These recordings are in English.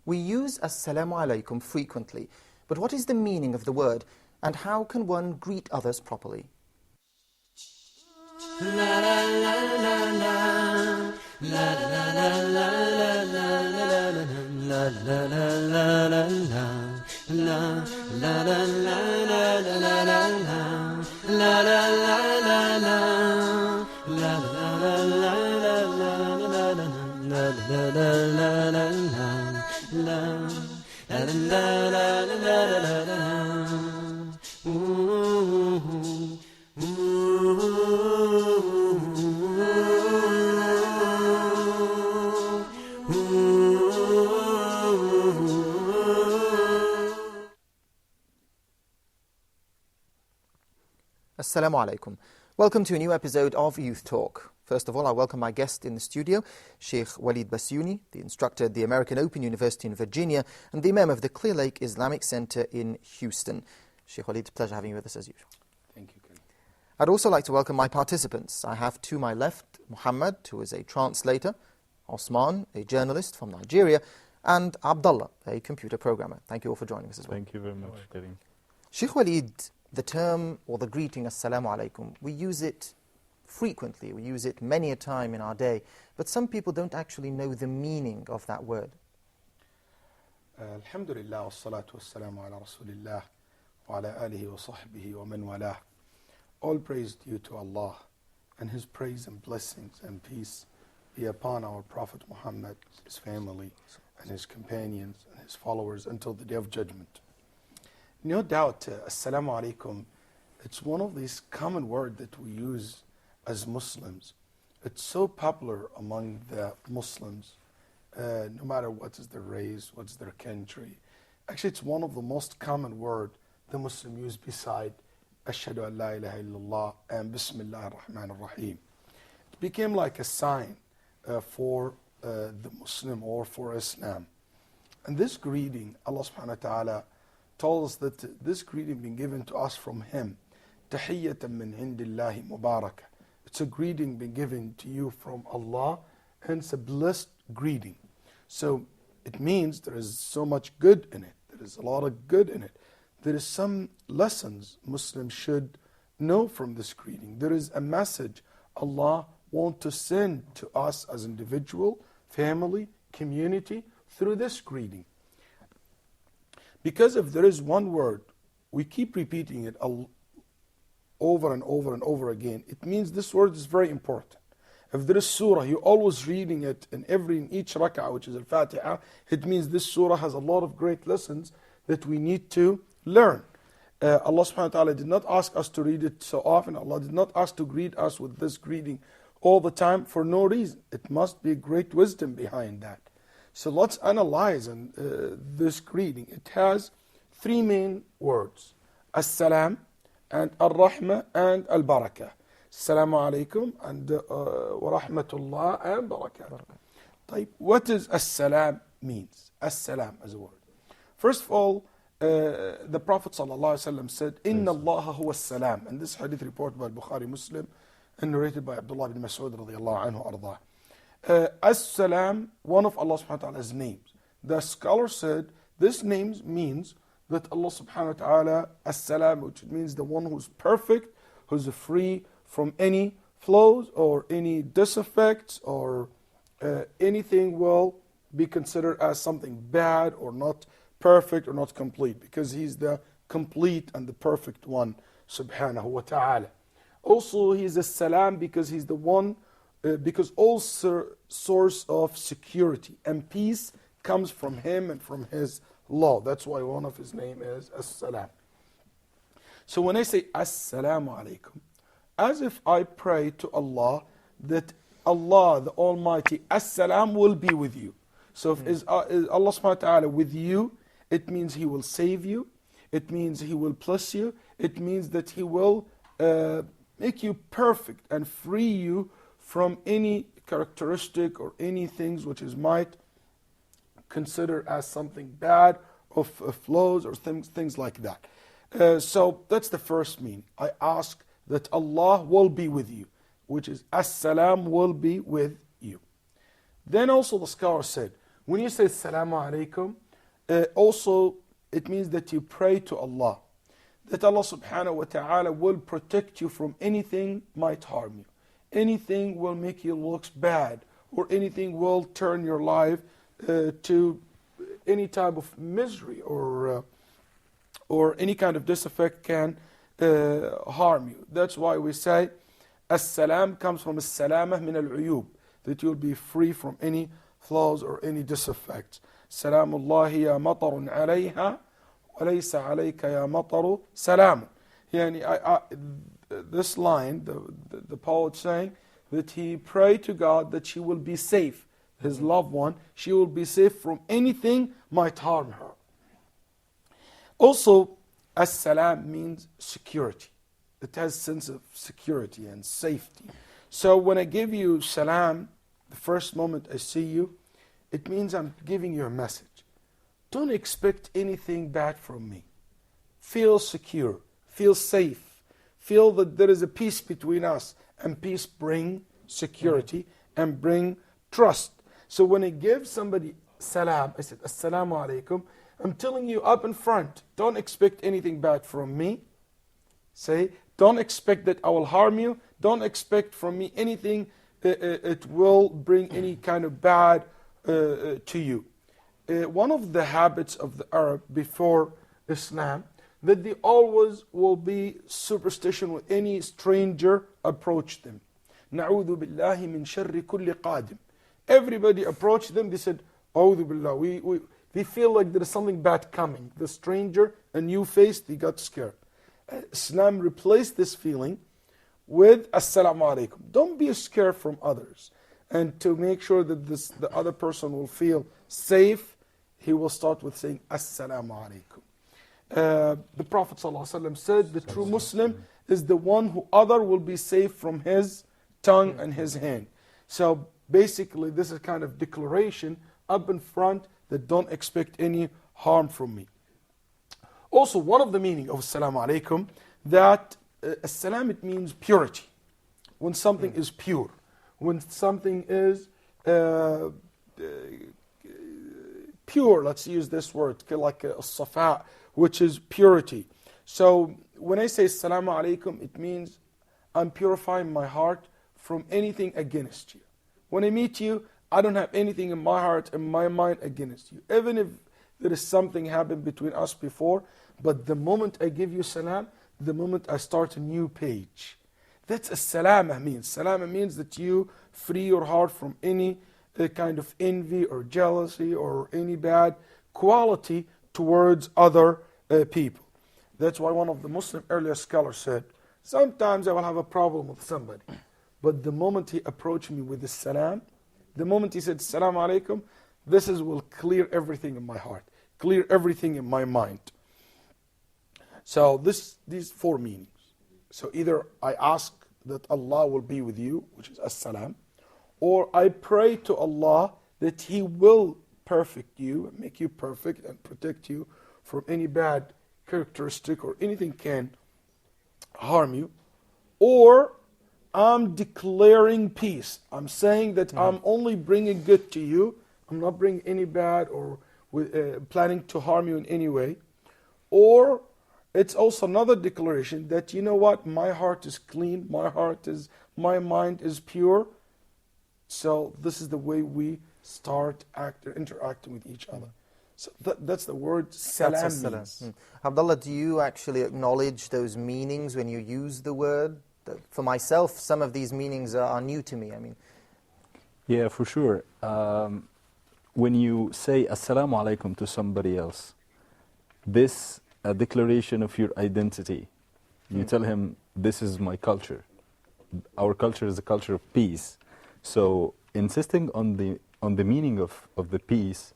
We use Assalamu Alaykum frequently, but what is the meaning of the word, and how can one greet others properly? Assalamu alaikum. Welcome to a new episode of Youth Talk. First of all, I welcome my guest in the studio, Sheikh Waleed Basyouni, the instructor at the American Open University in Virginia and the Imam of the Clear Lake Islamic Center in Houston. Sheikh Waleed, pleasure having you with us as usual. Thank you, Karim. I'd also like to welcome my participants. I have to my left Muhammad, who is a translator, Osman, a journalist from Nigeria, and Abdullah, a computer programmer. Thank you all for joining us as well. Thank you very much, Karim. Sheikh Waleed, the term or the greeting Assalamu Alaikum, we use it frequently, we use it many a time in our day, but some people don't actually know the meaning of that word. Alhamdulillah, wassalatu wassalamu ala rasulillah, wa ala alihi wa sahbihi wa man walah. All praise due to Allah, and His praise and blessings and peace be upon our Prophet Muhammad, his family, and his companions, and his followers until the Day of Judgment. No doubt, Assalamu Alaikum, it's one of these common words that we use as Muslims. It's so popular among the Muslims, no matter what is their race, what's their country. Actually, it's one of the most common words the Muslim use beside Ashhadu an la ilaha illallah and Bismillah ar-Rahman ar-Rahim. It became like a sign for the Muslim or for Islam. And this greeting, Allah subhanahu wa ta'ala told us that this greeting been given to us from Him. Tahiyyatan min indillahi mubarakah. It's a greeting been given to you from Allah, and it's a blessed greeting. So it means there is so much good in it. There is a lot of good in it. There is some lessons Muslims should know from this greeting. There is a message Allah wants to send to us as individual, family, community through this greeting. Because if there is one word, we keep repeating it over and over and over again, it means this word is very important. If there is surah, you're always reading it in each rak'ah, which is al-Fatiha, it means this surah has a lot of great lessons that we need to learn. Allah subhanahu wa ta'ala did not ask us to read it so often. Allah did not ask to greet us with this greeting all the time for no reason. It must be great wisdom behind that. So let's analyze this greeting. It has three main words: As-salam, and Ar-Rahmah, and Al-Barakah. Assalamu alaikum, and wa rahmatullah, and Barakah. What does As-salam means? As-salam as a word. First of all, the Prophet ﷺ said, Inna Allah huwa as-salam. And this hadith reported by Bukhari Muslim and narrated by Abdullah ibn Mas'ud radiyallahu anhu ardah. As-Salam, one of Allah subhanahu wa ta'ala's names. The scholar said this name means that Allah subhanahu wa ta'ala, As-Salam, which means the one who's perfect, who's free from any flaws or any defects or anything will be considered as something bad or not perfect or not complete, because He's the complete and the perfect one subhanahu wa ta'ala. Also, He's As-Salam because He's the one because all source of security and peace comes from Him and from His law. That's why one of His name is As-Salam. So when I say Assalamu Alaikum, as if I pray to Allah that Allah, the Almighty, As-Salam will be with you. So if is Allah subhanahu wa ta'ala with you, it means He will save you. It means He will bless you. It means that He will make you perfect and free you from any characteristic or any things which is might consider as something bad or flaws or things like that. So that's the first meaning. I ask that Allah will be with you, which is As-Salam will be with you. Then also the scholar said, When you say Assalamu alaikum, also it means that you pray to Allah, that Allah subhanahu wa ta'ala will protect you from anything might harm you, anything will make you look bad, or anything will turn your life to any type of misery, or any kind of disaffect can harm you. That's why we say As-salam comes from As-salamah min al-uyub, that you'll be free from any flaws or any disaffects. Salamullahi ya matarun alayha wa laysa alayka ya mataru salam. This line, the poet saying that he prayed to God that she will be safe, his loved one, she will be safe from anything might harm her. Also, As-salam means security. It has a sense of security and safety. So when I give you salam, the first moment I see you, it means I'm giving you a message. Don't expect anything bad from me. Feel secure, feel safe, feel that there is a peace between us, and peace bring security and bring trust. So when I give somebody salam, I said Assalamu alaikum, I'm telling you up in front, don't expect anything bad from me. Say, don't expect that I will harm you. Don't expect from me anything it will bring any kind of bad to you. One of the habits of the Arab before Islam, that they always will be superstition with any stranger approach them. Na'udhu billahi min sharri kulli qadim. Everybody approached them, they said, A'udhu billah. They feel like there is something bad coming. The stranger, a new face, they got scared. Islam replaced this feeling with Assalamu alaikum. Don't be scared from others. And to make sure that the other person will feel safe, he will start with saying Assalamu alaikum. The Prophet ﷺ said, the true Muslim is the one who other will be safe from his tongue and his hand. So basically this is kind of declaration up in front that don't expect any harm from me. Also, one of the meaning of Assalamu alaikum, that Assalam, it means purity. When something is pure. When something is pure, let's use this word, like a safa, which is purity. So when I say Assalamu alaikum, it means I'm purifying my heart from anything against you. When I meet you, I don't have anything in my heart and my mind against you. Even if there is something happened between us before, but the moment I give you salam, the moment I start a new page. That's a salama means. Salama means that you free your heart from any kind of envy or jealousy or any bad quality towards other people. That's why one of the Muslim earlier scholars said, sometimes I will have a problem with somebody, but the moment he approached me with the salam, the moment he said Assalamu alaikum, this will clear everything in my heart, clear everything in my mind. So these four meanings. So either I ask that Allah will be with you, which is As-salam, or I pray to Allah that He will perfect you, and make you perfect and protect you from any bad characteristic or anything can harm you, or I'm declaring peace. I'm saying that I'm only bringing good to you. I'm not bringing any bad or planning to harm you in any way. Or it's also another declaration that, you know what, my heart is clean, my mind is pure. So this is the way we start interacting with each other. So that's the word salam means. Abdullah, do you actually acknowledge those meanings when you use the word? For myself, some of these meanings are new to me. I mean, yeah, for sure. When you say Assalamu alaikum to somebody else, this a declaration of your identity. You tell him, this is my culture. Our culture is a culture of peace. So insisting on the meaning of the peace,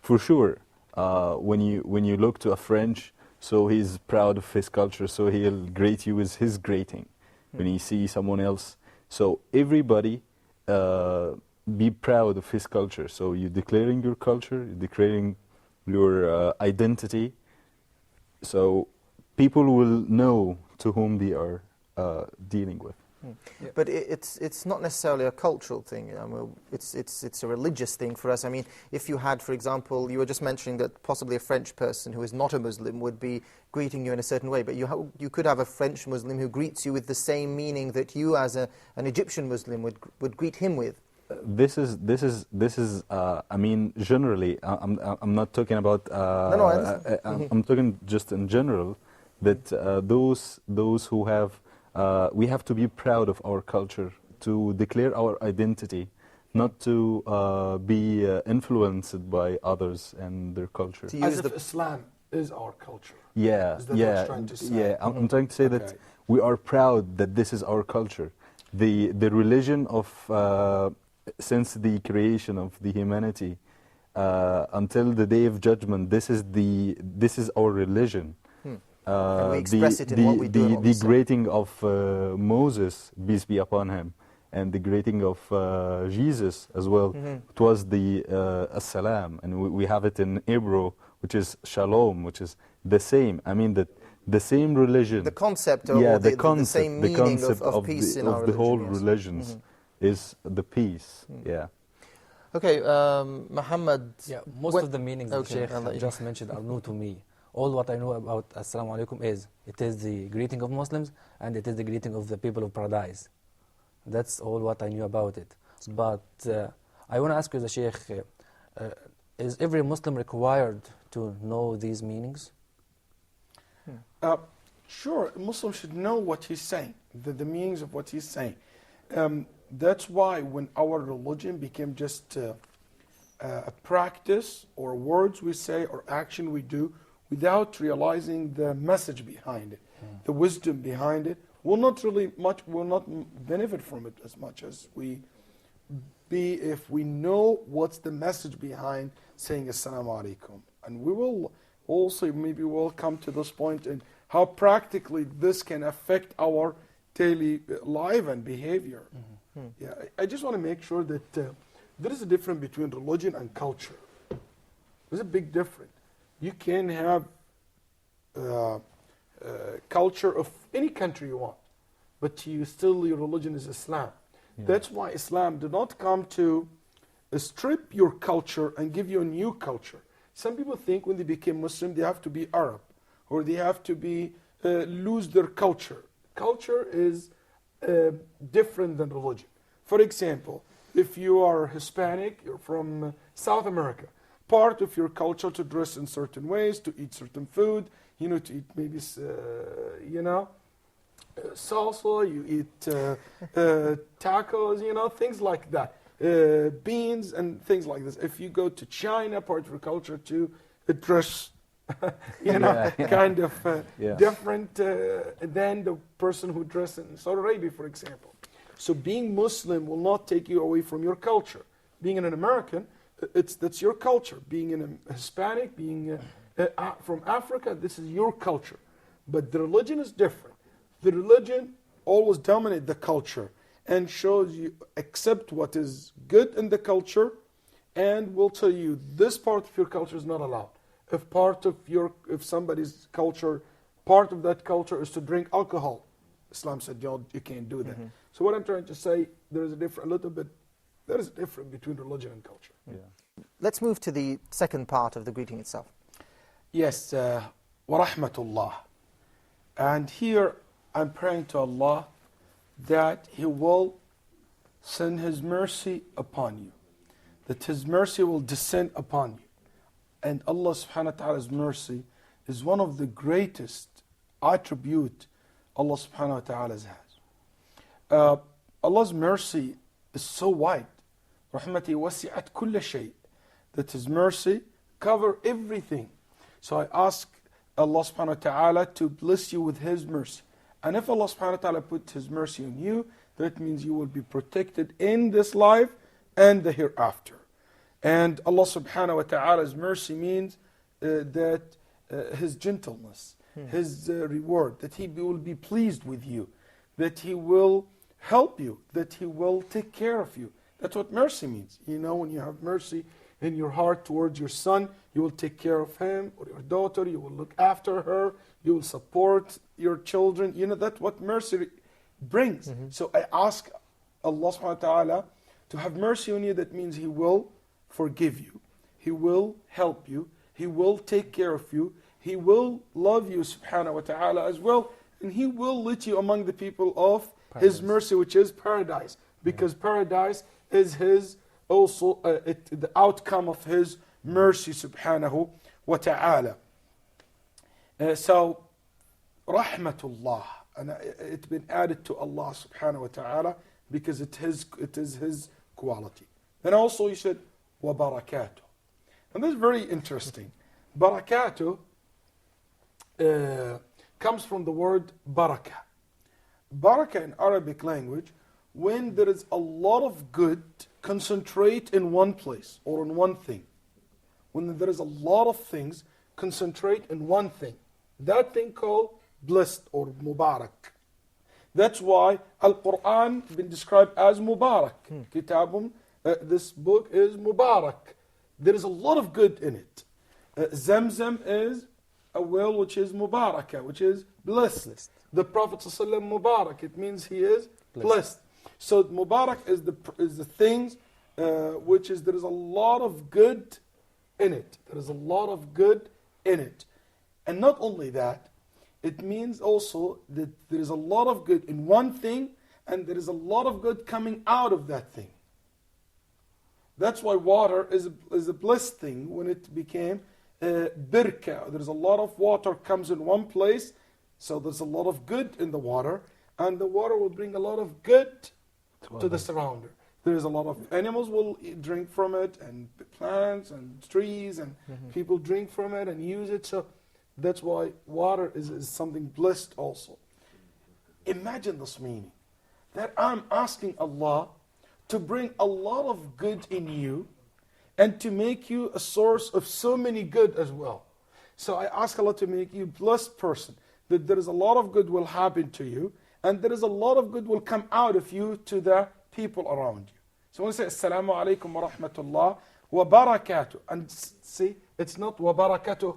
for sure, when you look to a French, so he's proud of his culture, so he'll greet you with his greeting. When you see someone else, so everybody be proud of his culture. So you're declaring your culture, you're declaring your identity. So people will know to whom they are dealing with. Yeah. But it's not necessarily a cultural thing. I mean, it's a religious thing for us. I mean, if you had, for example, you were just mentioning that possibly a French person who is not a Muslim would be greeting you in a certain way, but you could have a French Muslim who greets you with the same meaning that you, as an Egyptian Muslim, would greet him with. This is. I mean, generally, I'm not talking about. No, I understand. I'm talking just in general, that those who have. We have to be proud of our culture, to declare our identity, not to be influenced by others and their culture. As if Islam is our culture. Yeah, Is that what you're trying to say? yeah. I'm trying to say that we are proud that this is our culture. The religion of since the creation of the humanity until the day of judgment, this is our religion. And we express it in what we do and what we the say. greeting of Moses, peace be upon him, and the greeting of Jesus as well. It was the Assalam, and we have it in Hebrew, which is Shalom, which is the same. I mean that the same religion. The concept of yeah, the same meaning of peace in our the whole religion, yes. religions is the peace. Yeah. Okay, Muhammad. Yeah, most of the meanings Okay, the Sheikh I'll let you- just mentioned are new to me. All what I know about Assalamu Alaikum is, it is the greeting of Muslims and it is the greeting of the people of paradise. That's all what I knew about it. But I want to ask you, the Sheikh, is every Muslim required to know these meanings? Sure, a Muslim should know what he's saying, the meanings of what he's saying. That's why when our religion became just a practice or words we say or action we do, without realizing the message behind it, the wisdom behind it, will not benefit from it as much as we be if we know what's the message behind saying Assalamu Alaikum. And we will also, maybe we'll come to this point in how practically this can affect our daily life and behavior. Yeah, I just want to make sure that there is a difference between religion and culture. There's a big difference. You can have culture of any country you want, but your religion is Islam. Yeah. That's why Islam did not come to strip your culture and give you a new culture. Some people think when they became Muslim, they have to be Arab, or they have to be lose their culture. Culture is different than religion. For example, if you are Hispanic, you're from South America, part of your culture to dress in certain ways, to eat certain food, to eat maybe, salsa, you eat tacos, things like that, beans and things like this. If you go to China, part of your culture to dress, kind of different than the person who dressed in Saudi Arabia, for example. So being Muslim will not take you away from your culture. Being an American, that's your culture. Being a Hispanic, being from Africa, this is your culture. But the religion is different. The religion always dominates the culture and shows you accept what is good in the culture, and will tell you this part of your culture is not allowed. If somebody's culture, part of that culture is to drink alcohol, Islam said you can't do that. So what I'm trying to say, there is a difference between religion and culture. Yeah. Let's move to the second part of the greeting itself. Yes, wa rahmatullah. And here I'm praying to Allah that He will send His mercy upon you, that His mercy will descend upon you. And Allah subhanahu wa ta'ala's mercy is one of the greatest attribute Allah subhanahu wa ta'ala has. Allah's mercy is so wide. Rahmati wasi'at kulla shay. That His mercy cover everything. So I ask Allah subhanahu wa ta'ala to bless you with His mercy. And if Allah subhanahu wa ta'ala put His mercy on you, that means you will be protected in this life and the hereafter. And Allah subhanahu wa ta'ala's mercy means that His gentleness, His reward, that He will be pleased with you, that He will help you, that He will take care of you. That's what mercy means. When you have mercy in your heart towards your son, you will take care of him, or your daughter, you will look after her, you will support your children. That's what mercy brings. So I ask Allah subhanahu wa ta'ala to have mercy on you. That means He will forgive you. He will help you. He will take care of you. He will love you subhanahu wa ta'ala as well. And He will let you among the people of His mercy, which is paradise. Because paradise is His also the outcome of His mercy subhanahu wa ta'ala. So rahmatullah, and it's been added to Allah subhanahu wa ta'ala because it is His quality. And also He said wa barakatuh. And this is very interesting. Barakatuh comes from the word barakah. Barakah in Arabic language, when there is a lot of good concentrate in one place or in one thing. When there is a lot of things concentrate in one thing. That thing called blessed or mubarak. That's why Al-Quran has been described as mubarak. Kitabun, this book is mubarak. There is a lot of good in it. Zamzam is a well which is mubarakah, which is blessed. The Prophet ﷺ mubarak, it means he is blessed. So mubarak is the things which is there is a lot of good in it. There is a lot of good in it. And not only that, it means also that there is a lot of good in one thing and there is a lot of good coming out of that thing. That's why water is a blessed thing when it became birka. There's a lot of water comes in one place, so there's a lot of good in the water, and the water will bring a lot of good to the surrounder. There's a lot of animals will drink from it, and plants and trees, and people drink from it and use it. So that's why water is something blessed also. Imagine this meaning, that I'm asking Allah to bring a lot of good in you and to make you a source of so many good as well. So I ask Allah to make you a blessed person, that there is a lot of good will happen to you, and there is a lot of good will come out of you to the people around you. So when we say Assalamu Alaykum wa rahmatullah wa barakatuh, and see, it's not wa barakatuh,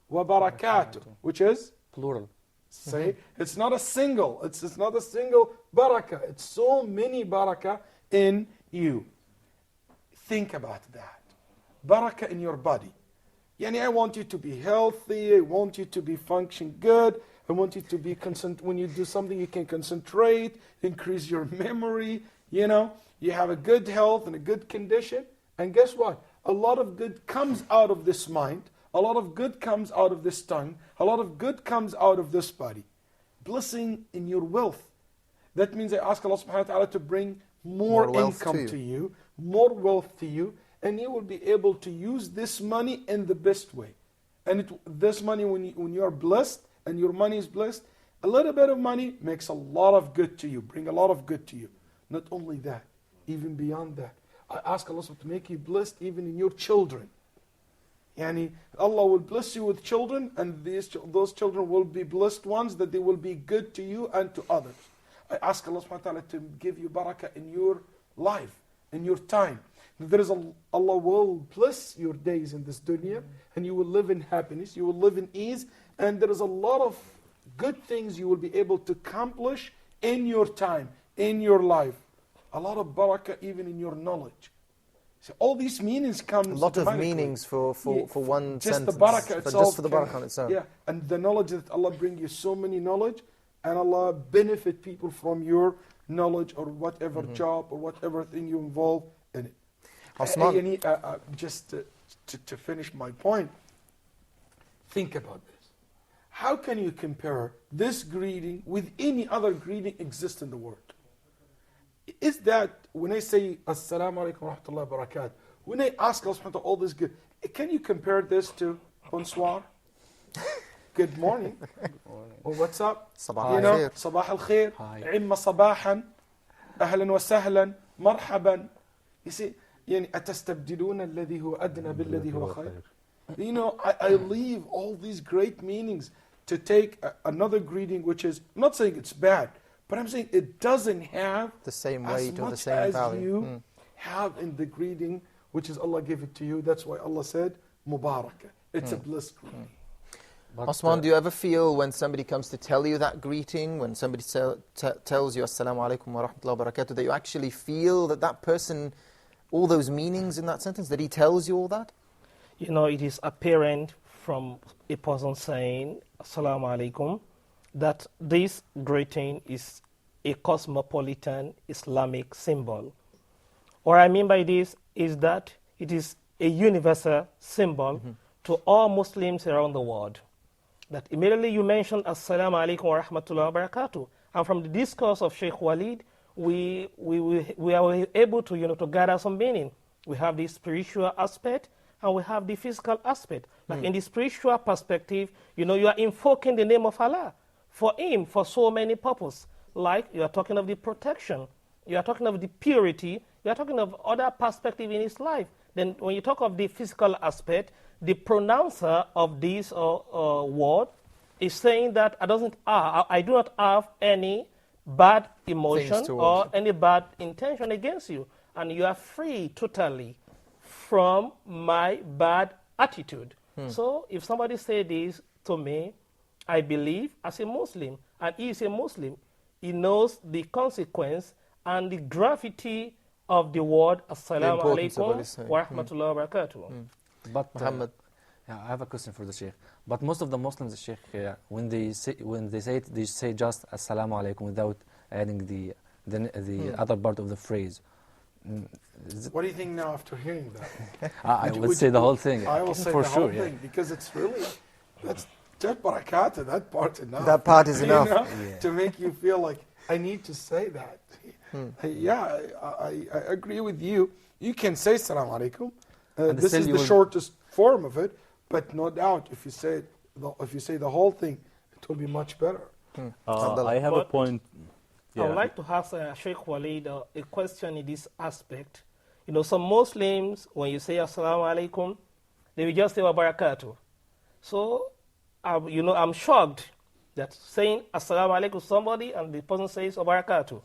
wa barakatuh, which is Plural. say, it's not a single, it's not a single barakah, it's so many barakah in you. Think about that. Barakah in your body. Yani, I want you to be healthy, I want you to be function good, I want you to be when you do something you can concentrate, increase your memory, you know, you have a good health and a good condition, and guess what? A lot of good comes out of this mind, a lot of good comes out of this tongue, a lot of good comes out of this body. Blessing in your wealth. That means I ask Allah subhanahu wa ta'ala to bring more income to you, more wealth to you, and you will be able to use this money in the best way. And this money, when you are blessed and your money is blessed, a little bit of money makes a lot of good to you, bring a lot of good to you. Not only that, even beyond that, I ask Allah to make you blessed even in your children. Yani, Allah will bless you with children, and those children will be blessed ones, that they will be good to you and to others. I ask Allah subhanahu wa ta'ala to give you barakah in your life, in your time. Allah will bless your days in this dunya, and you will live in happiness, you will live in ease, and there is a lot of good things you will be able to accomplish in your time, in your life. A lot of barakah even in your knowledge. So all these meanings come. A lot of meanings for one just sentence. The barakah itself, just for the barakah on its own. Yeah, and the knowledge that Allah bring you so many knowledge, and Allah benefit people from your knowledge or whatever job or whatever thing you involve in it. Just to finish my point, think about this. How can you compare this greeting with any other greeting exists in the world? Is that when I say Assalamu Alaikum wa rahmatullahi wa barakatuh, when I ask Allah subhanahu wa ta'ala all this good, can you compare this to bonsoir? Good morning. Or what's up? Sabah al-khair. Sabah al-khair. Imma sabahan. Ahlan wa sahlan. Marhaban. You see, يعني أتستبدلون الذي هو أدنى بالذي هو خير. You know, I leave all these great meanings to take another greeting, which is, I'm not saying it's bad, but I'm saying it doesn't have the same weight or the same as value. You have in the greeting, which is Allah give it to you. That's why Allah said Mubarakah. It's a bliss greeting. But, Osman, do you ever feel when somebody comes to tell you that greeting, when somebody tells you Assalamu alaikum wa rahmatullahi wa barakatuh, that you actually feel that that person, all those meanings in that sentence, that he tells you all that? You know, it is apparent from a person saying Assalamu alaikum that this greeting is a cosmopolitan Islamic symbol. What I mean by this is that it is a universal symbol to all Muslims around the world. That immediately you mentioned Assalamu alaikum wa rahmatullahi wa barakatuh. And from the discourse of Sheikh Waleed, we are able to, to gather some meaning. We have the spiritual aspect and we have the physical aspect. Like in the spiritual perspective, you are invoking the name of Allah for Him for so many purposes. Like you are talking of the protection, you are talking of the purity, you are talking of other perspective in His life. Then when you talk of the physical aspect, the pronouncer of this word is saying that I do not have any bad emotion or any bad intention against you. And you are free totally from my bad attitude. So if somebody say this to me, I believe as a Muslim, and he is a Muslim, he knows the consequence and the gravity of the word Assalamu alaikum wa rahmatullahi wa barakatuh. But Muhammad, I have a question for the Sheikh. But most of the Muslims, Sheikh, when they say it, they say just Assalamu alaikum without adding the other part of the phrase. What do you think now after hearing that? I would say the whole thing. I will say for the sure, whole thing because it's really that's just barakata. That part's enough. That part is enough. To make you feel like I need to say that. Yeah, I agree with you. You can say Assalamu alaikum. This is the shortest form of it, but no doubt if you say the whole thing, it will be much better. I have a point. I would like to ask Sheikh Waleed a question in this aspect. Some Muslims, when you say Assalamu alaikum, they will just say wa barakatuh. So, I'm shocked that saying Assalamu alaikum to somebody and the person says wa barakatuh.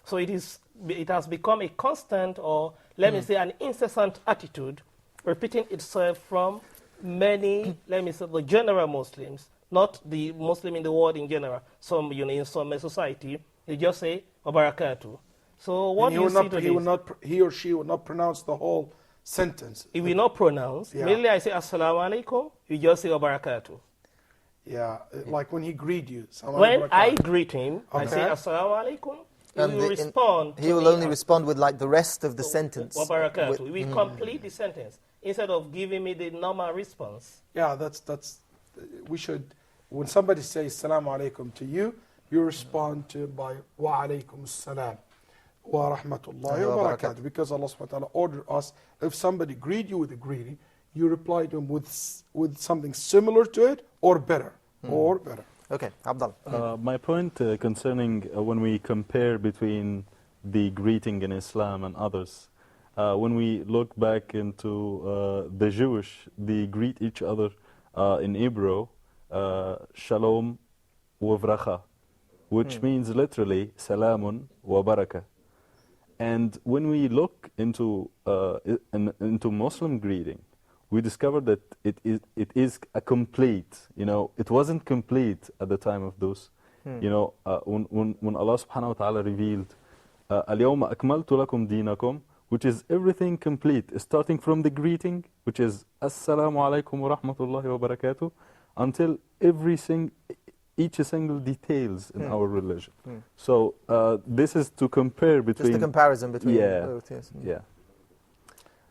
So it has become a constant, or let me say an incessant attitude, repeating itself from many, let me say the general Muslims, not the Muslim in the world in general. Some, in some society, they just say wa barakatuh. So what do you see to this? He or she will not pronounce the whole sentence. If we not pronounce, immediately I say Assalamu alaikum, you just say wa barakatuh. Yeah, like when he greet you. When I greet him, I say Assalamu alaikum. He will only respond with like the rest of the sentence. Wa barakatuh. We complete the sentence instead of giving me the normal response. Yeah, we should. When somebody says Assalamu alaikum to you, you respond by Wa alaikum assalam wa rahmatullahi wa barakatuh. Because Allah subhanahu wa ta'ala ordered us, if somebody greet you with a greeting, you reply to him with something similar to it or better. Or better. Okay, Abdullah. My point concerning when we compare between the greeting in Islam and others, when we look back into the Jewish, they greet each other in Hebrew, shalom wa vracha, which means literally salamun wa barakah. And when we look into Muslim greeting, we discovered that it is a complete, it wasn't complete at the time of those. When Allah subhanahu wa ta'ala revealed, Al-yawma akmaltu lakum dinakum, which is everything complete, starting from the greeting, which is Assalamu alaikum wa rahmatullahi wa barakatuh, until each single details in our religion. So this is to compare between... Just the comparison between both, yes. Yeah.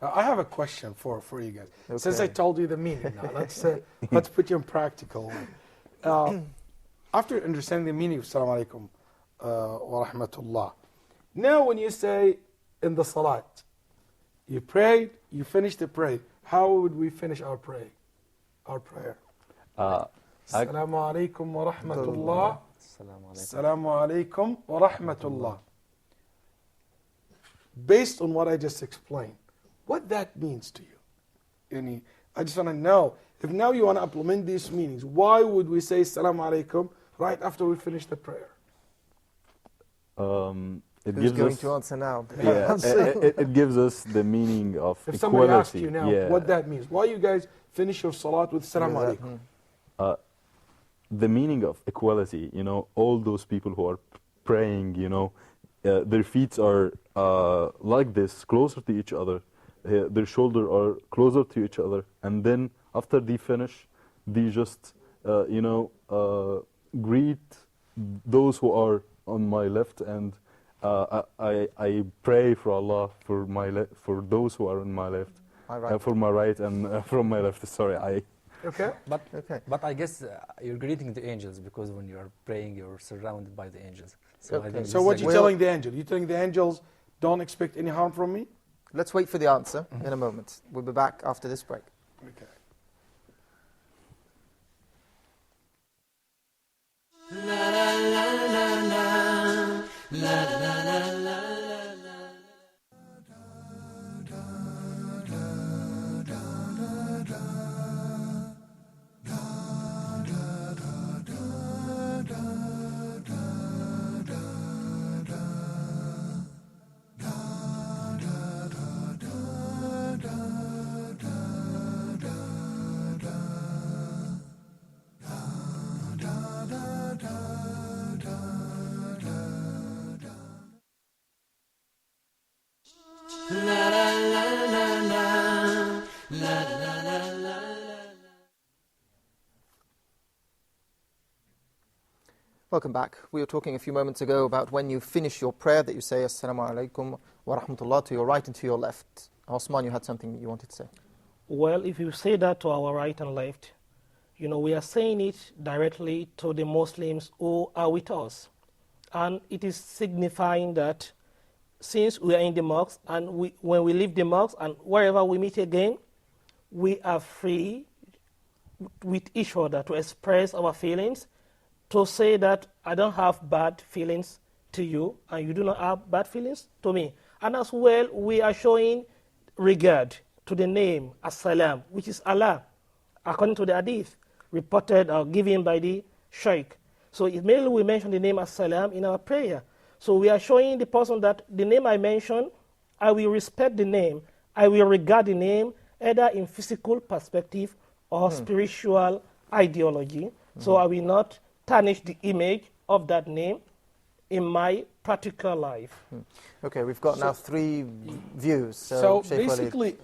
I have a question for you guys. Okay. Since I told you the meaning now, let's put you in practical. After understanding the meaning of Assalamu alaikum wa rahmatullah, now when you say in the salat, you prayed, you finished the prayer, how would we finish our prayer? Assalamu alaikum wa rahmatullah. Assalamu alaikum wa rahmatullah. Based on what I just explained, what that means to you. I just want to know, if now you want to implement these meanings, why would we say Assalamu alaikum right after we finish the prayer? Who's going to answer now? Yeah, it gives us the meaning of if equality. Somebody asks you now what that means, why you guys finish your salat with Assalamu alaikum? the meaning of equality, all those people who are praying, their feet are like this, closer to each other, their shoulders are closer to each other, and then after they finish, they just, greet those who are on my left, and I pray for Allah for those who are on my left, for my right, and from my left. Sorry, Okay. But I guess you're greeting the angels, because when you're praying, you're surrounded by the angels. So, I think So what you telling the angel? You telling the angels, don't expect any harm from me? Let's wait for the answer in a moment. We'll be back after this break. Okay. Welcome back. We were talking a few moments ago about when you finish your prayer that you say Assalamu Alaykum wa rahmatullah to your right and to your left. Osman, you had something you wanted to say. Well, if you say that to our right and left, we are saying it directly to the Muslims who are with us. And it is signifying that since we are in the mosque, and when we leave the mosque and wherever we meet again, we are free with each other to express our feelings, to say that I don't have bad feelings to you, and you do not have bad feelings to me. And as well, we are showing regard to the name Assalam, which is Allah, according to the hadith reported or given by the Shaykh. So immediately we mention the name Assalam in our prayer. So we are showing the person that the name I mentioned, I will respect the name, I will regard the name, either in physical perspective or spiritual ideology. So I will not tarnish the image of that name in my practical life. Okay, we've got now three views. So Sheikh Waleed. basically,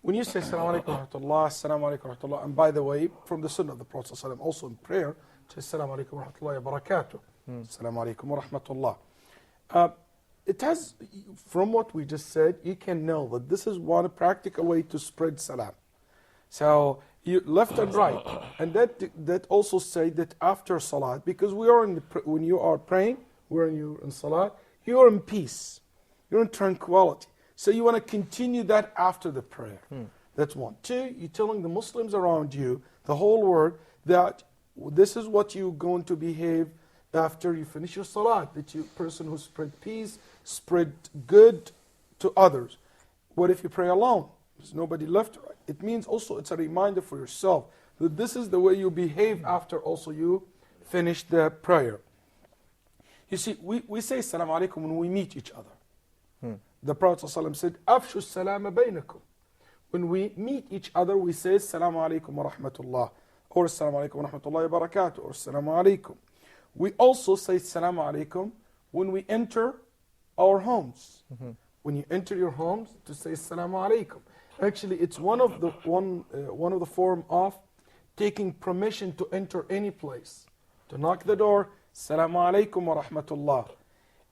when you say Assalamu alaikum wa rahmatullah, Assalamu alaikum wa rahmatullah, and by the way, from the Sunnah of the Prophet ﷺ, also in prayer, say Assalamu alaikum wa rahmatullahi wa barakatuh. Assalamu alaikum wa rahmatullah. It has, from what we just said, you can know that this is one practical way to spread salam. So you left and right, and that also say that after salat, because we are when you are praying, when you're in salat, you are in peace, you're in tranquility. So you want to continue that after the prayer. That's one. Two, you're telling the Muslims around you, the whole world, that this is what you're going to behave after you finish your salat. That you person who spread peace, spread good to others. What if you pray alone? There's nobody left. It means also it's a reminder for yourself that this is the way you behave after also you finish the prayer. You see, we say Assalamu alaikum when we meet each other. The Prophet ﷺ said, Afshu salama baynakum. When we meet each other, we say Assalamu alaikum wa rahmatullah, or Assalamu alaikum wa rahmatullahi wa barakatuh, or Assalamu alaikum. We also say Assalamu alaikum when we enter our homes. When you enter your homes, to say Assalamu alaikum. Actually, it's one of the form of taking permission to enter any place. To knock the door, Assalamu alaikum wa rahmatullah.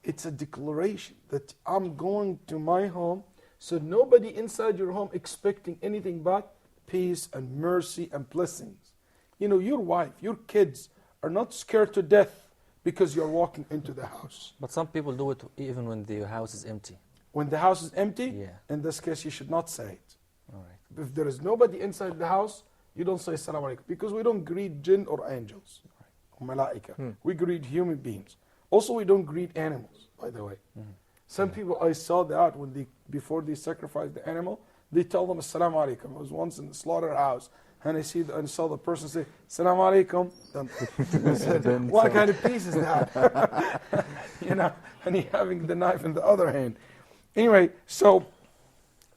It's a declaration that I'm going to my home, so nobody inside your home expecting anything but peace and mercy and blessings. You know, your wife, your kids are not scared to death because you're walking into the house. But some people do it even when the house is empty. When the house is empty, Yeah. in this case, you should not say it. All right. If there is nobody inside the house, you don't say Assalamu alaikum, because we don't greet jinn or angels, or malaika. We greet human beings. Also, we don't greet animals, by the way. Some people, I saw that when before they sacrifice the animal, they tell them Assalamu alaikum. I was once in the slaughterhouse, and I saw the person say Assalamu alaikum. I said, what kind of peace is that? You know, and he having the knife in the other hand. Anyway, so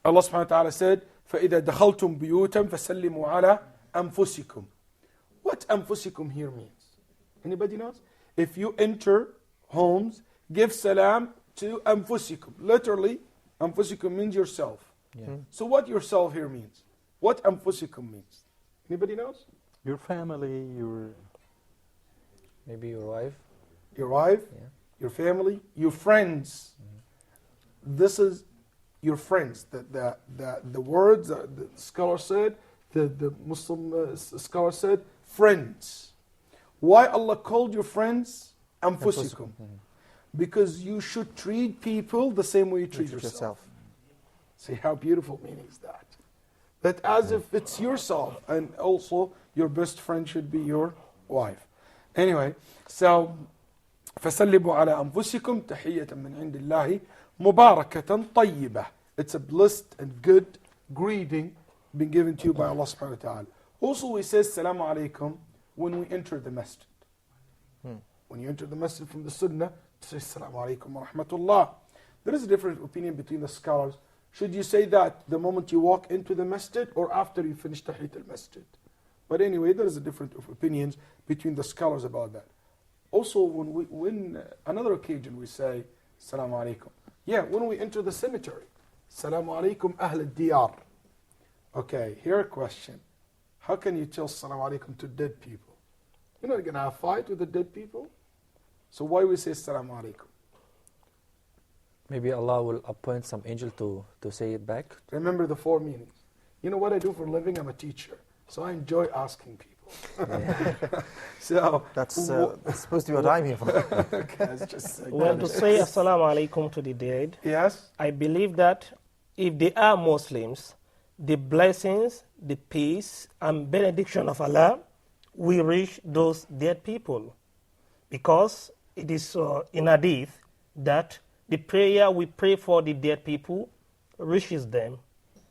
Allah subhanahu wa ta'ala said, فَإِذَا دَخَلْتُمْ بِيُوتًا فَسَلِّمُوا عَلَىٰ أَنفُسِكُمْ. What أنفسكم here means? Anybody knows? If you enter homes, give salam to anfusikum. Literally, anfusikum means yourself. So what yourself here means? What anfusikum means? Anybody knows? Your family, your... Maybe your wife. Your wife, your family, your friends. This is your friends. The words the scholar said, the Muslim scholar said, friends. Why Allah called your friends anfusikum? Because you should treat people the same way you treat yourself. See how beautiful meaning is that? That as if it's yourself, and also your best friend should be your wife. Anyway, so فَسَلِّمُوا عَلَىٰ أَنفُسِكُمْ تَحِيَّةً مِّنْ عِنْدِ اللَّهِ مُبَارَكَةً طَيِّبَةً. It's a blessed and good greeting being given to you by Allah subhanahu wa ta'ala. Also we say Assalamu alaikum when we enter the masjid. When you enter the masjid from the sunnah, to say Assalamu alaikum wa rahmatullah. There is a different opinion between the scholars. Should you say that the moment you walk into the masjid or after you finish Tahiyyat al-Masjid? But anyway, there is a different opinions between the scholars about that. Also, when another occasion we say Assalamu alaikum. Yeah, when we enter the cemetery. Assalamu alaikum ahl al-diyar. Okay, here a question. How can you tell Assalamu alaikum to dead people? You're not going to have a fight with the dead people. So why we say Assalamu alaikum? Maybe Allah will appoint some angel to say it back. Remember the 4 meanings. You know what I do for a living? I'm a teacher. So I enjoy asking people. So That's supposed to be what I'm here for. okay, it's just Well, to say Assalamu alaikum to the dead, yes, I believe that if they are Muslims, the blessings, the peace, and benediction of Allah will reach those dead people. Because it is in hadith that the prayer we pray for the dead people reaches them.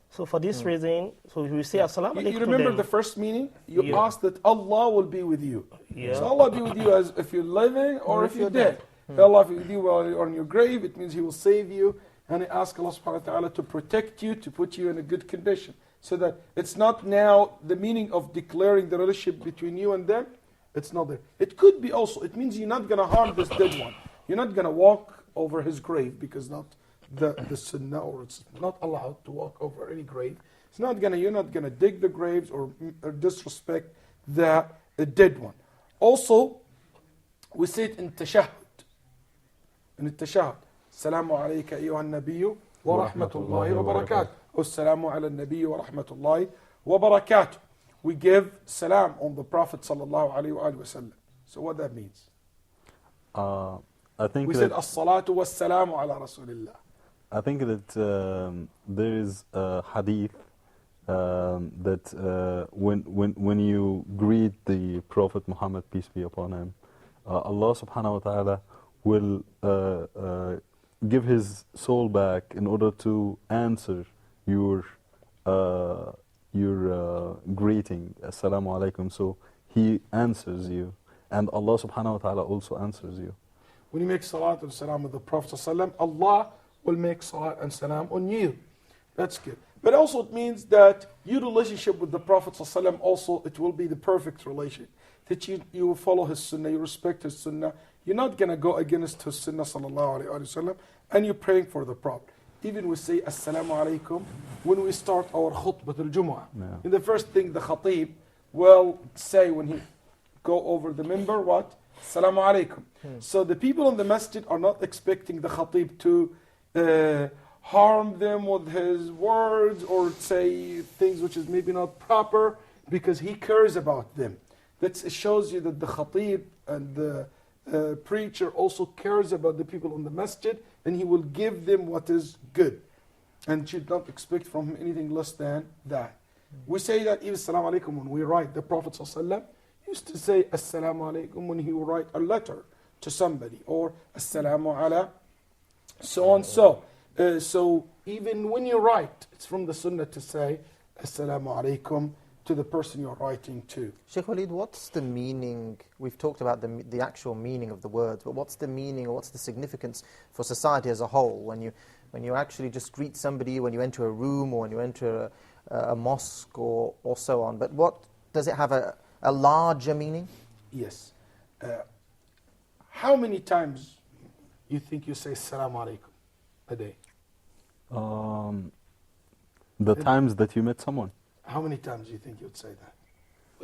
So for this reason, so we say Assalamu alaikum you to remember them. the first meaning? You Yeah. ask that Allah will be with you. Yeah. So Allah be with you as if you're living or if you're dead. Allah be with you while you're on your grave, it means He will save you. And I ask Allah subhanahu wa ta'ala to protect you, to put you in a good condition. So that it's not now the meaning of declaring the relationship between you and them, it's not there. It could be also, it means you're not going to harm this dead one. You're not going to walk over his grave because not the sunnah, or it's not allowed to walk over any grave. It's not gonna, you're not going to dig the graves or disrespect the dead one. Also, we say it in tashahhud. In التشهد السلام عليك أيها النبي ورحمة الله وبركاته أو السلام على النبي ورحمة الله وبركاته. We give salam on the Prophet sallallahu alaihi wasallam. So what that means? I think We that said as-salatu was-salamu ala Rasulillah. I think that there is a hadith that when you greet the Prophet Muhammad, peace be upon him, Allah subhanahu wa ta'ala will give his soul back in order to answer your greeting, Assalamu alaikum. So He answers you, and Allah subhanahu wa ta'ala also answers you. When you make salat and salam with the Prophet sallam, Allah will make salat and salam on you. That's good. But also it means that your relationship with the Prophet sallam also, it will be the perfect relation. That you will follow his sunnah, you respect his sunnah. You're not going to go against his sunnah sallallahu alayhi wa sallam, and you're praying for the Prophet. Even we say Assalamu alaikum when we start our khutbah al-Jumu'ah. Yeah. And the first thing the khatib will say when he go over the minbar, what? Assalamu alaikum. So the people in the masjid are not expecting the khatib to harm them with his words or say things which is maybe not proper, because he cares about them. That shows you that the khatib and the preacher also cares about the people in the masjid, and he will give them what is good, and should not expect from him anything less than that. We say that even Assalamu alaikum when we write. The Prophet ﷺ used to say Assalamu alaikum when he would write a letter to somebody, or Assalamu ala so and so. So even when you write, it's from the sunnah to say Assalamu alaikum to the person you're writing to. Sheikh Waleed, what's the meaning? We've talked about the actual meaning of the words, but what's the meaning or what's the significance for society as a whole when you actually just greet somebody when you enter a room or when you enter a mosque or so on? But what does it have a larger meaning? Yes. How many times you think you say Assalamu alaikum a day? The times that you met someone. How many times do you think you'd say that?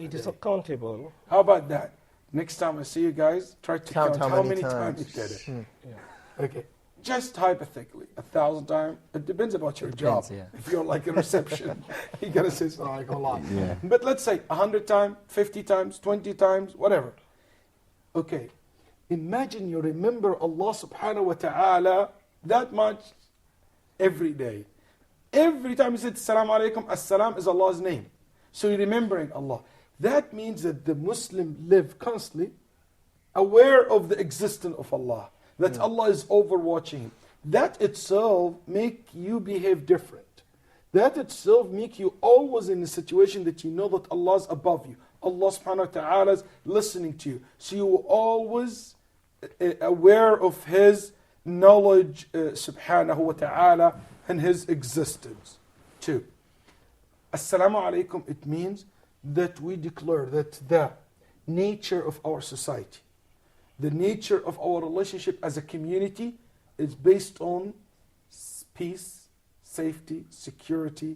It is accountable. How about that? Next time I see you guys, try to count how many times. times you did it. Yeah. Okay. Just hypothetically, 1,000 times. It depends about your Depends, job. yeah. If you're like a reception, you gotta say Assalamu alaikum a lot. Yeah. But let's say 100 times, 50 times, 20 times, whatever. Okay. Imagine you remember Allah subhanahu wa ta'ala that much every day. Every time you said Assalamu alaikum, Assalam is Allah's name. So you're remembering Allah. That means that the Muslim live constantly aware of the existence of Allah. That Allah is overwatching him. That itself make you behave different. That itself make you always in a situation that you know that Allah is above you. Allah subhanahu wa ta'ala is listening to you. So you are always aware of His knowledge subhanahu wa ta'ala and His existence. 2. Assalamu alaikum, it means that we declare that the nature of our society, the nature of our relationship as a community is based on peace, safety, security,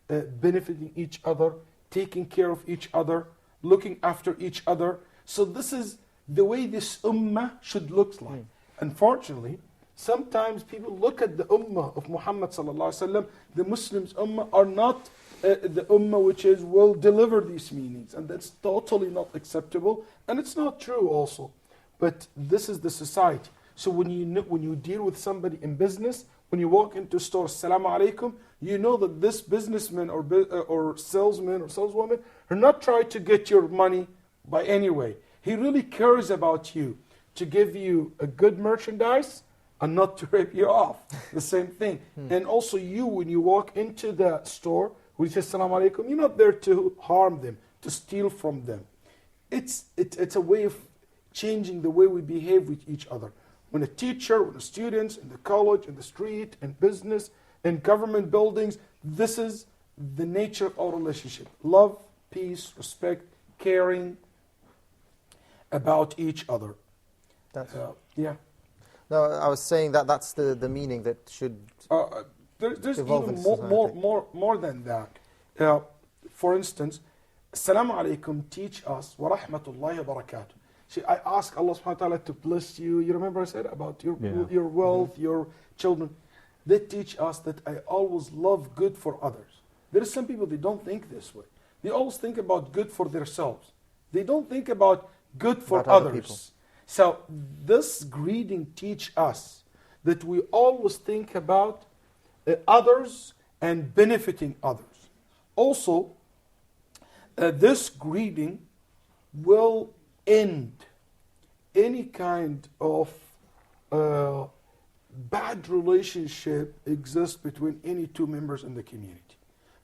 benefiting each other, taking care of each other, looking after each other. So this is the way this ummah should look like. Unfortunately, sometimes people look at the ummah of Muhammad sallallahu alaihi wasallam, the Muslims ummah are not the ummah which will deliver these meanings, and that's totally not acceptable, and it's not true also. But this is the society. So when you deal with somebody in business, when you walk into a store, Assalamu alaikum, you know that this businessman or salesman or saleswoman are not trying to get your money by any way. He really cares about you to give you a good merchandise and not to rip you off. The same thing. And also you, when you walk into the store, when you say Assalamu alaikum, you're not there to harm them, to steal from them. It's a way of changing the way we behave with each other. When a teacher, when the students, in the college, in the street, in business, in government buildings, this is the nature of our relationship. Love, peace, respect, caring about each other. Yeah. No, I was saying that that's the meaning that should There's evolve even in society. more than that. For instance, Assalamu alaikum teach us wa rahmatullahi wa barakatuh. See, I ask Allah subhanahu wa ta'ala to bless you. You remember I said about your wealth, your children. They teach us that I always love good for others. There are some people, they don't think this way. They always think about good for themselves. They don't think about good for About other people. others. So this greeting teach us that we always think about others and benefiting others. Also, this greeting will end any kind of bad relationship exists between any two members in the community.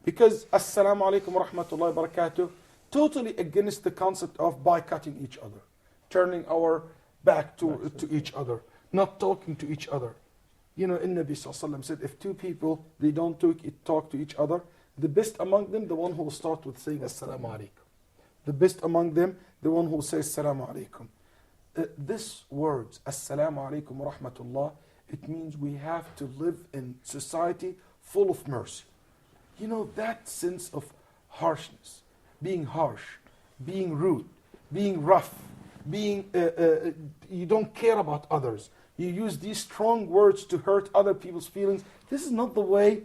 Because Assalamu alaikum wa rahmatullahi wa barakatuh, totally against the concept of boycotting each other, turning our back to each other, not talking to each other. You know, Nabi sallallahu alaihi wasallam said, if two people, they don't talk to each other, the best among them, the one who will start with saying Assalamu alaikum. The best among them, the one who says Assalamu alaikum. This words, Assalamu alaikum wa rahmatullah, it means we have to live in society full of mercy. You know, that sense of harshness, being harsh, being rude, being rough, being you don't care about others. You use these strong words to hurt other people's feelings. This is not the way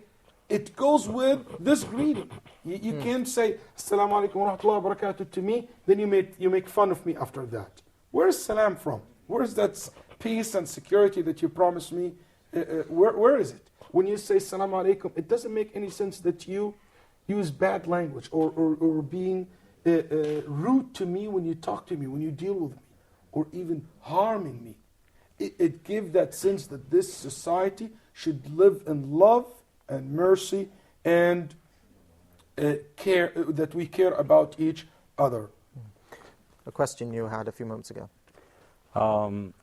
it goes with this greeting. You can't say Assalamu alaikum wa rahmatullahi wa barakatuh to me, then you make fun of me after that. Where's salam from? Where's that peace and security that you promised me? Where is it? When you say Assalamu alaikum, it doesn't make any sense that you use bad language or being rude to me when you talk to me, when you deal with me, or even harming me. It gives that sense that this society should live in love and mercy and care, that we care about each other. a question you had a few moments ago.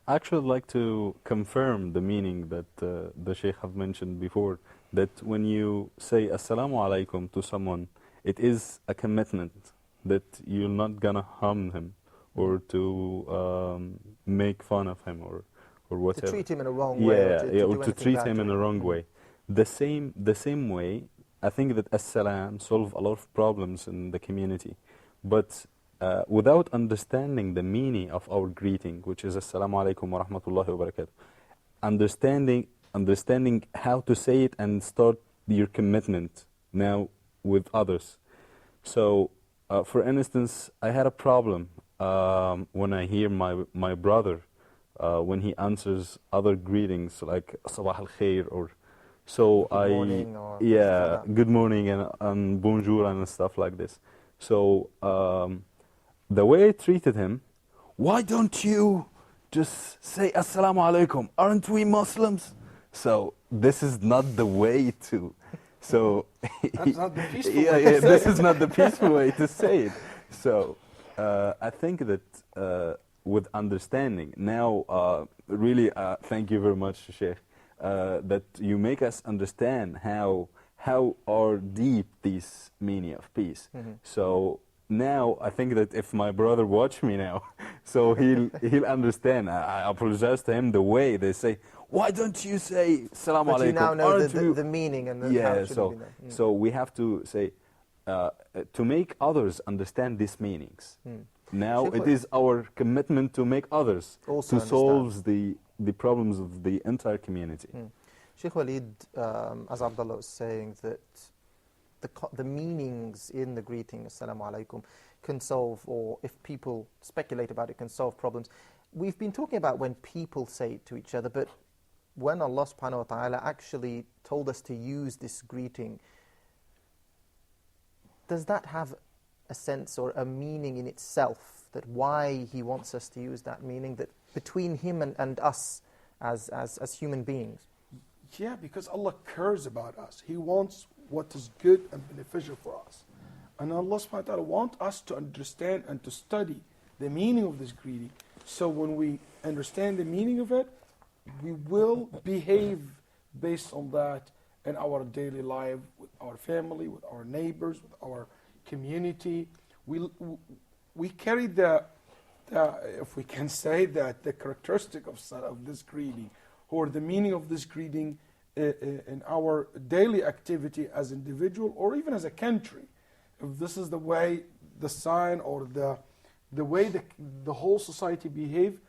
Actually, I'd like to confirm the meaning that the Sheikh have mentioned before, that when you say Assalamu alaikum to someone, it is a commitment that you're not going to harm him or to make fun of him or whatever. To treat him in a wrong way, or to do or to anything treat bad him to in a wrong way. The same way, I think that Assalam solve a lot of problems in the community, but without understanding the meaning of our greeting, which is Assalamu alaikum wa rahmatullahi wa barakatuh, understanding how to say it and start your commitment now with others. So, for instance, I had a problem when I hear my brother when he answers other greetings like Sabah al Khair or so Good morning or yeah, stuff like that. good morning and bonjour and stuff like this. So the way I treated him, why don't you just say Assalamu alaikum? Aren't we Muslims? So this is not the way to. So That's not the peaceful yeah, way to say this it. is not the peaceful way to say it. So I think that with understanding now, really, thank you very much, Sheikh, that you make us understand how are deep this meaning of peace. So now I think that if my brother watch me now, so he'll understand. I apologize to him the way they say, why don't you say Salaam But alaikum? you now know Aren't you-" the meaning and how Yeah, it should so be done. so we have to say to make others understand these meanings. Now Sheikh, it is our commitment to make others Also to solve the problems of the entire community. Sheikh Waleed, as Abdullah was saying, that the meanings in the greeting, Assalamu alaikum, can solve, or if people speculate about it, can solve problems. We've been talking about when people say it to each other, but when Allah subhanahu wa ta'ala actually told us to use this greeting, does that have a sense or a meaning in itself, that why He wants us to use that meaning, that between Him and us as human beings? Yeah, because Allah cares about us. He wants what is good and beneficial for us. And Allah subhanahu wa ta'ala wants us to understand and to study the meaning of this greeting. So when we understand the meaning of it, we will behave based on that in our daily life, with our family, with our neighbors, with our community. We carry the if we can say that, the characteristic of this greeting, or the meaning of this greeting in our daily activity as individual or even as a country. If this is the way the sign or the way the whole society behave,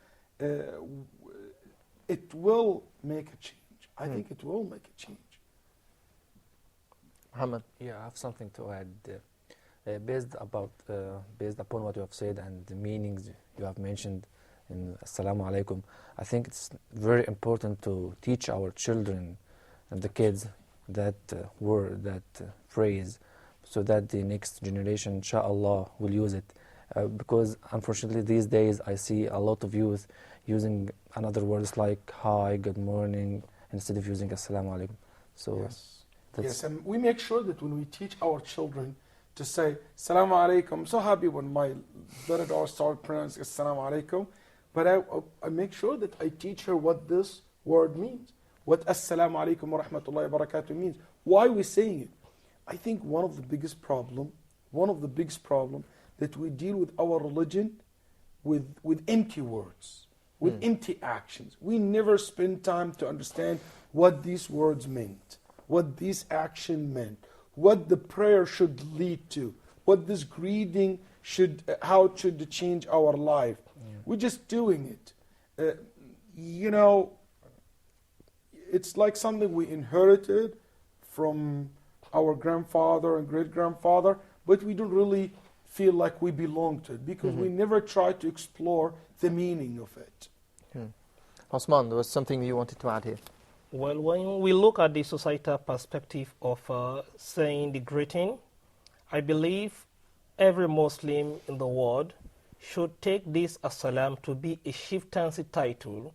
it will make a change. I think it will make a change. Muhammad? Yeah, I have something to add. Based upon what you have said and the meanings you have mentioned in Assalamu alaikum, I think it's very important to teach our children and the kids that word, that phrase, so that the next generation, inshallah, will use it. Because unfortunately these days I see a lot of youth using another words like hi, good morning, instead of using Assalamu alaikum. So Yes, and we make sure that when we teach our children to say Assalamu alaikum, I'm so happy when my little daughter started pronouncing Assalamu alaikum, but I make sure that I teach her what this word means, what Assalamu alaikum wa rahmatullahi wa barakatuh means, why we're saying it. I think one of the biggest problem that we deal with our religion with empty words, with empty actions. We never spend time to understand what these words meant, what this action meant, what the prayer should lead to, what this greeting how it should change our life. We're just doing it. It's like something we inherited from our grandfather and great-grandfather, but we don't really feel like we belong to it because we never try to explore the meaning of it. Osman, there was something you wanted to add here. Well, when we look at the societal perspective of saying the greeting, I believe every Muslim in the world should take this Assalam to be a chieftaincy title.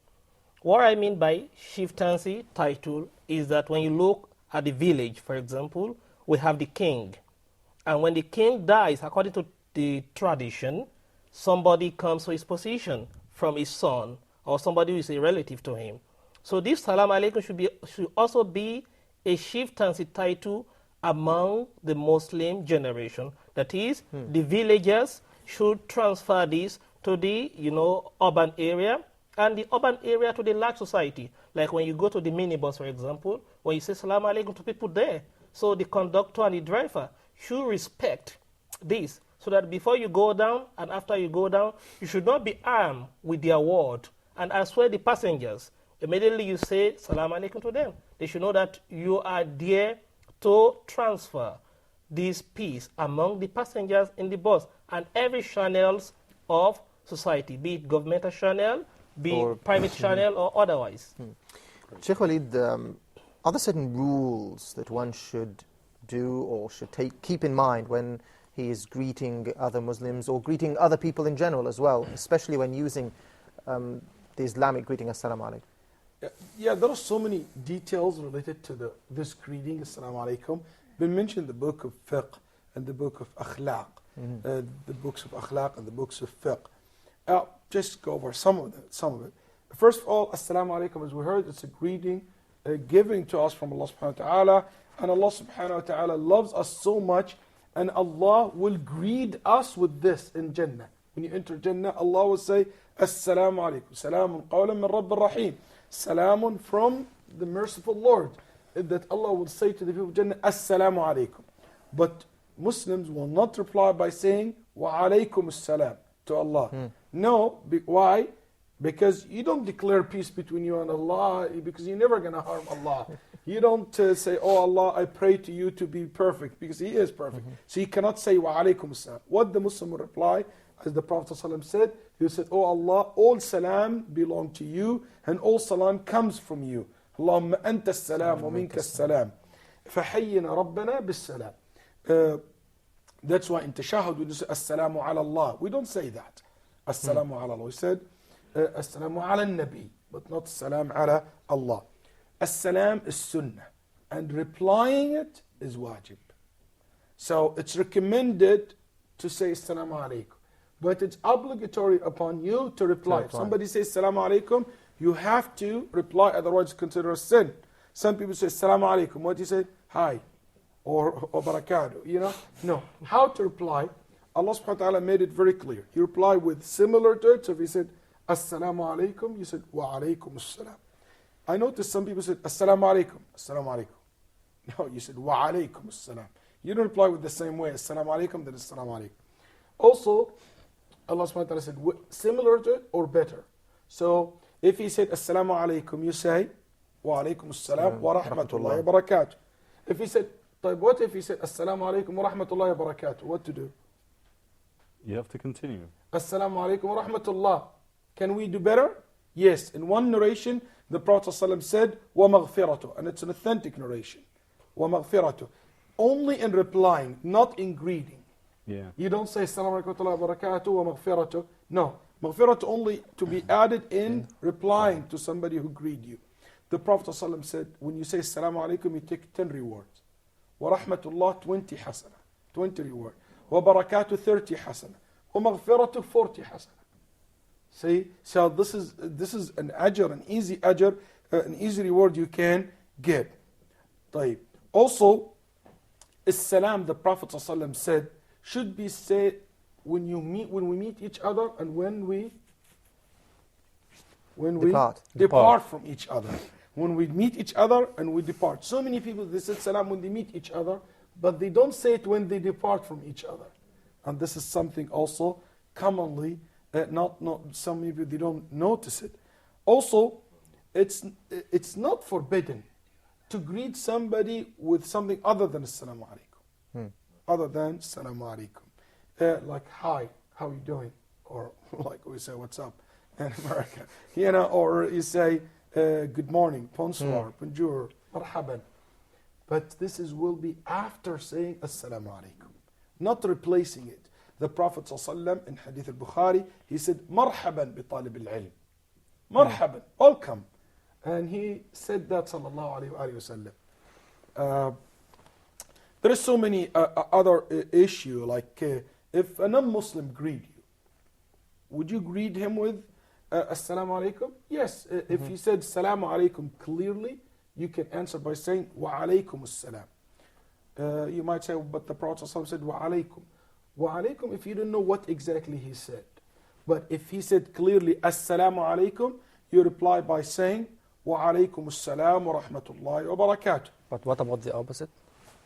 What I mean by chieftaincy title is that when you look at the village, for example, we have the king. And when the king dies, according to the tradition, somebody comes to his position from his son or somebody who is a relative to him. So this Salam Alaikum should also be a chieftaincy title among the Muslim generation. That is, the villagers should transfer this to the, urban area, and the urban area to the large society. Like when you go to the minibus, for example, when you say Salaam Alaikum to people there, so the conductor and the driver should respect this, so that before you go down and after you go down, you should not be armed with their word. And as well the passengers, immediately you say Salaam Alaikum to them. They should know that you are there to transfer this peace among the passengers in the bus and every channels of society, be it governmental channel, be it private channel, or otherwise. Sheikh Waleed, are there certain rules that one should do or should keep in mind when he is greeting other Muslims or greeting other people in general as well, especially when using the Islamic greeting, Assalamu alaikum? Yeah, there are so many details related to this greeting, Assalamu alaikum. Been mentioned in the book of fiqh and the book of akhlaq, the books of akhlaq and the books of fiqh. Just go over some of it. First of all, Assalamu alaikum, as we heard, it's a greeting given to us from Allah subhanahu wa ta'ala, and Allah subhanahu wa ta'ala loves us so much, and Allah will greet us with this in Jannah. When you enter Jannah, Allah will say, Assalamu alaikum, salamun qawlan min Rabbir Rahim, salamun from the merciful Lord. That Allah will say to the people of Jannah, Assalamu alaikum. But Muslims will not reply by saying, Wa alaykum assalam to Allah. No, why? Because you don't declare peace between you and Allah, because you're never going to harm Allah. You don't say, oh Allah, I pray to you to be perfect, because He is perfect. So you cannot say, Wa alaykum assalam. What the Muslim will reply, as the Prophet ﷺ said, he said, oh Allah, all salam belong to you, and all salam comes from you. اللهم أنت السلام ومنك السلام فحينا ربنا بالسلام. That's why in tashahhud we say Assalamu ala Allah. We don't say that. Assalamu ala Allah. We said Assalamu ala Nabi, but not Assalam ala Allah. Assalam is sunnah, and replying it is wajib. So it's recommended to say Assalamu alaikum, but it's obligatory upon you to reply. If somebody says Assalamu alaikum, you have to reply, otherwise it's considered a sin. Some people say, Assalamu alaikum. What do you say? Hi. Or barakatuh. No. How to reply? Allah subhanahu wa ta'ala made it very clear. You reply with similar to it. So if He said, Assalamu alaikum, you said, Wa alaykum assalam. I noticed some people said, Assalamu alaikum. Assalamu alaikum. No, you said, Wa alaykum assalam. You don't reply with the same way. Assalamu alaikum, then Assalamu alaikum. Also, Allah subhanahu wa ta'ala said, similar to it or better. So, if He said, Assalamu alaikum, you say, Wa alaykum assalam wa rahmatullahi wa barakatuh. If He said, what if He said, Assalamu alaikum wa rahmatullahi wa barakatuh? What to do? You have to continue. Assalamu alaikum wa rahmatullah. Can we do better? Yes. In one narration, the Prophet ﷺ said, Wa maghfiratu. And it's an authentic narration. Wa maghfiratu. Only in replying, not in greeting. Yeah. You don't say, Assalamu alaikum wa barakatuh wa maghfiratu. No. Maghfirat only to be added in replying to somebody who greeted you. The Prophet ﷺ said, when you say Assalamu alaikum, you take 10 rewards. Wa rahmatullah, 20 hasana, 20 reward. Wa barakatuh, 30 hasana. Wa maghfiratu, 40 hasana. See, so this is an ajr, an easy ajr, an easy reward you can get. طيب. Also, As-salam, the Prophet ﷺ said, should be said when we meet each other and when we depart from each other. When we meet each other and we depart. So many people, they say salam when they meet each other, but they don't say it when they depart from each other. And this is something also commonly, some people, they don't notice it. Also, it's not forbidden to greet somebody with something other than Assalamu alaikum. Other than Assalamu alaikum. Like, hi, how are you doing? Or like we say, what's up in America? Or you say, good morning, bonsoir, bonjour, marhaban. But will be after saying Assalamu alaikum, not replacing it. The Prophet ﷺ in Hadith al-Bukhari, he said, marhaban bi talib al-ilm. Marhaban, welcome. And he said that, sallallahu alayhi wa sallam. There is so many other issue, like if a non-Muslim greet you, would you greet him with Assalamu alaikum? Yes. If he said Assalamu alaikum clearly, you can answer by saying Wa alaykum assalam. You might say, but the Prophet ﷺ said Wa alaykum. Wa alaykum if you don't know what exactly he said. But if he said clearly, Assalamu alaikum, you reply by saying, Wa alaykum assalam wa rahmatullahi wa barakatuh. But what about the opposite?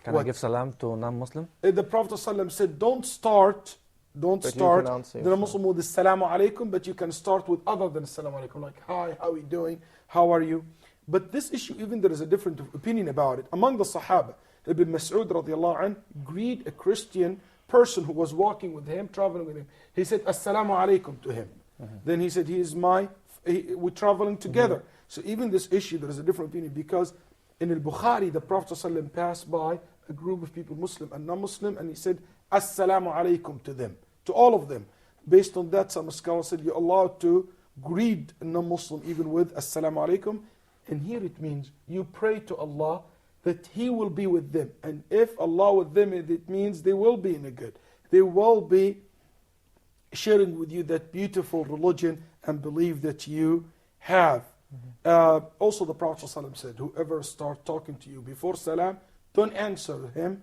Can What? I give salam to non-Muslim? The Prophet ﷺ said, don't start But you can answer the Muslim with Assalamu alaikum, but you can start with other than Assalamu alaikum, like, hi, how are you doing? How are you? But this issue, even there is a different opinion about it. Among the Sahaba, Ibn Mas'ud radiallahu anh greeted a Christian person who was walking with him, traveling with him. He said, Assalamu alaikum to him. Then he said, we're traveling together. So even this issue, there is a different opinion, because in al-Bukhari, the Prophet ﷺ passed by a group of people, Muslim and non-Muslim, and he said, Assalamu alaikum to them, to all of them. Based on that, some scholars said, you're allowed to greet a non-Muslim even with Assalamu alaikum. And here it means you pray to Allah that He will be with them. And if Allah with them, it means they will be in a good. They will be sharing with you that beautiful religion and belief that you have. Also the Prophet ﷺ said, whoever starts talking to you before salam, don't answer him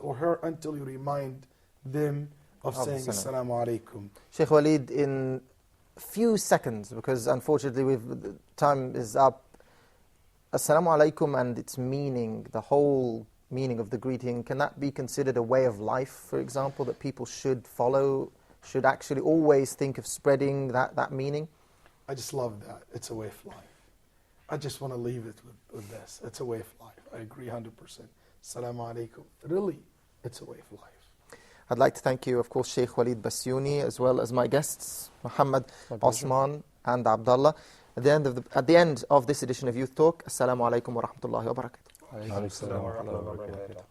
or her until you remind them of saying Assalamu alaikum. Sheikh Waleed, in few seconds, because unfortunately the time is up, Assalamu alaikum and its meaning, the whole meaning of the greeting, can that be considered a way of life, for example, that people should follow, should actually always think of spreading that meaning? I just love that. It's a way of life. I just want to leave it with this. It's a way of life. I agree 100%. Assalamu alaikum. Really, it's a way of life. I'd like to thank you, of course, Sheikh Waleed Basyouni, as well as my guests, Muhammad, Osman, and Abdullah. At the end of this edition of Youth Talk, Assalamu alaikum wa rahmatullahi wa barakatuh. Alaykum assalam wa rahmatullahi wa barakatuh.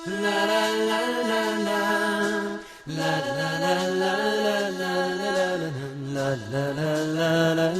La la la la la la la la la la la la la